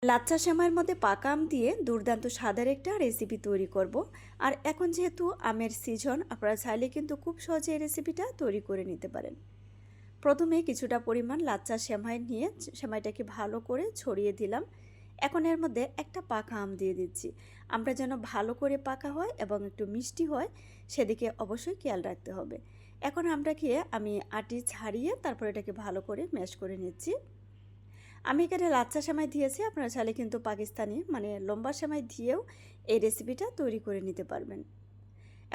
লাচ্ছা সেমাইয়ের মধ্যে পাকা আম দিয়ে দুর্দান্ত স্বাদের একটা রেসিপি তৈরি করব। আর এখন যেহেতু আমের সিজন, আপনারা চাইলে কিন্তু খুব সহজে এই রেসিপিটা তৈরি করে নিতে পারেন। প্রথমে কিছুটা পরিমাণ লাচ্ছা সেমাই নিয়ে সেমাইটাকে ভালো করে ছড়িয়ে দিলাম। এখন এর মধ্যে একটা পাকা আম দিয়ে দিচ্ছি। আমটা যেন ভালো করে পাকা হয় এবং একটু মিষ্টি হয়, সেদিকে অবশ্যই খেয়াল রাখতে হবে। এখন আমটাকে আমি আটি ছাড়িয়ে তারপর এটাকে ভালো করে ম্যাশ করে নিচ্ছি। আমি এখানে লাচ্ছা সেমাই দিয়েছি, আপনারা চাইলে কিন্তু পাকিস্তানি মানে লম্বা সেমাই দিয়েও এই রেসিপিটা তৈরি করে নিতে পারবেন।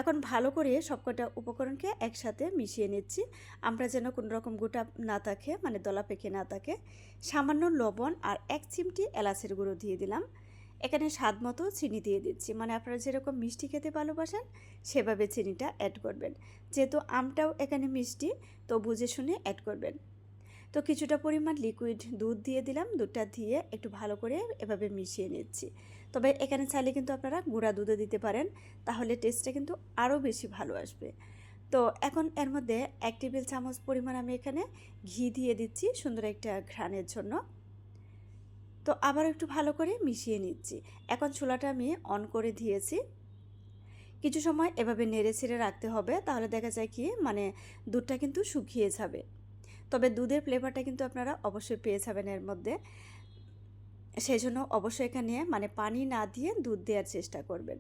এখন ভালো করে সবকটা উপকরণকে একসাথে মিশিয়ে নিচ্ছি। আমরা যেন কোনো রকম গোটা না থাকে, মানে দলা পেকে না থাকে। সামান্য লবণ আর 1 চিমটি এলাচের গুঁড়ো দিয়ে দিলাম। এখানে স্বাদ মতো চিনি দিয়ে দিচ্ছি, মানে আপনারা যেরকম মিষ্টি খেতে ভালোবাসেন সেভাবে চিনিটা অ্যাড করবেন। যেহেতু আমটাও এখানে মিষ্টি, তো বুঝে শুনে অ্যাড করবেন। তো কিছুটা পরিমাণ লিকুইড দুধ দিয়ে দিলাম। দুধটা দিয়ে একটু ভালো করে এভাবে মিশিয়ে নিচ্ছি। তবে এখানে চাইলে কিন্তু আপনারা গুঁড়া দুধও দিতে পারেন, তাহলে টেস্টটা কিন্তু আরও বেশি ভালো আসবে। তো এখন এর মধ্যে 1 টেবিল চামচ পরিমাণ আমি এখানে ঘি দিয়ে দিচ্ছি সুন্দর একটা ঘ্রাণের জন্য। তো আবার একটু ভালো করে মিশিয়ে নিচ্ছি। এখন চুলাটা আমি অন করে দিয়েছি। কিছু সময় এভাবে নেড়ে ছেড়ে রাখতে হবে, তাহলে দেখা যায় কি মানে দুধটা কিন্তু শুকিয়ে যাবে। তবে দুধের ফ্লেভারটা কিন্তু আপনারা অবশ্যই পেয়ে যাবেন এর মধ্যে। সেই জন্য অবশ্যই এখানে মানে পানি না দিয়ে দুধ দেওয়ার চেষ্টা করবেন।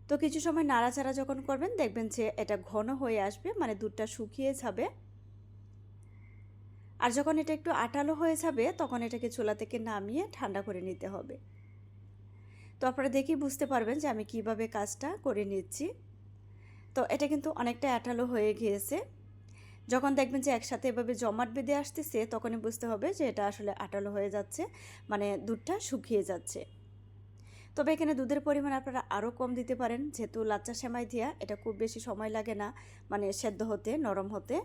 তো কিছু সময় নাড়াচাড়া যখন করবেন দেখবেন যে এটা ঘন হয়ে আসবে, মানে দুধটা শুকিয়ে যাবে। আর যখন এটা একটু আঠালো হয়ে যাবে তখন এটাকে চুলা থেকে নামিয়ে ঠান্ডা করে নিতে হবে। তো আপনারা দেখেই বুঝতে পারবেন যে আমি কিভাবে কাজটা করে নিচ্ছি। তো এটা কিন্তু অনেকটা আঠালো হয়ে গিয়েছে। যখন দেখবেন যে একসাথে এভাবে জমাট বেঁধে আসতেছে তখনই বুঝতে হবে যে এটা আসলে আঠালো হয়ে যাচ্ছে, মানে দুধটা শুকিয়ে যাচ্ছে। তবে এখানে দুধের পরিমাণ আপনারা আরও কম দিতে পারেন, যেহেতু লাচ্চা সেমাই দিয়া এটা খুব বেশি সময় লাগে না মানে সেদ্ধ হতে, নরম হতে।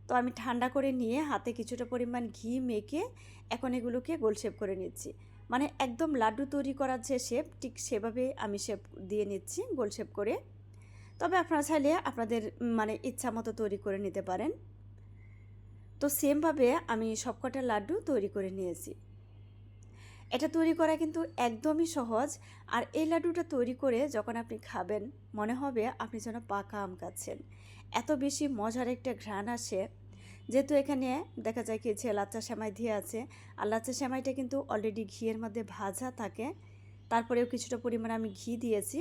তো আমি ঠান্ডা করে নিয়ে হাতে কিছুটা পরিমাণ ঘি মেখে এখন এগুলোকে গোল শেপ করে নিচ্ছি। মানে একদম লাড্ডু তৈরি করার যে শেপ, ঠিক সেভাবে আমি শেপ দিয়ে নিচ্ছি গোল শেপ করে। তবে আপনারা চাইলে আপনাদের মানে ইচ্ছা মতো তৈরি করে নিতে পারেন। তো সেমভাবে আমি সবকটা লাড্ডু তৈরি করে নিয়েছি। এটা তৈরি করা কিন্তু একদমই সহজ। আর এই লাড্ডুটা তৈরি করে যখন আপনি খাবেন মনে হবে আপনি যেন পাকা আম খাচ্ছেন। এত বেশি মজার একটা ঘ্রাণ আসে। যেহেতু এখানে দেখা যায় কি যে লাচ্চা সেমাই দিয়ে আছে, আর লাচ্চা সেমাইটা কিন্তু অলরেডি ঘিয়ের মধ্যে ভাজা থাকে, তারপরেও কিছুটা পরিমাণ আমি ঘি দিয়েছি।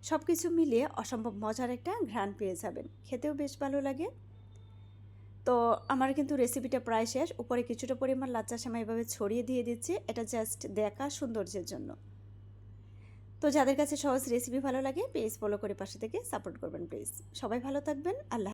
সব কিছু মিলিয়ে অসম্ভব মজার একটা ঘ্রাণ পেয়ে যাবেন, খেতেও বেশ ভালো লাগে। তো আমার কিন্তু রেসিপিটা প্রায় শেষ। উপরে কিছুটা পরিমাণ লাচ্চা সেমাই এভাবে ছড়িয়ে দিয়ে দিচ্ছি, এটা জাস্ট দেখা সৌন্দর্যের জন্য। তো যাদের কাছে সহজ রেসিপি ভালো লাগে পেজ ফলো করে পাশে থেকে সাপোর্ট করবেন প্লিজ। সবাই ভালো থাকবেন। আল্লাহ।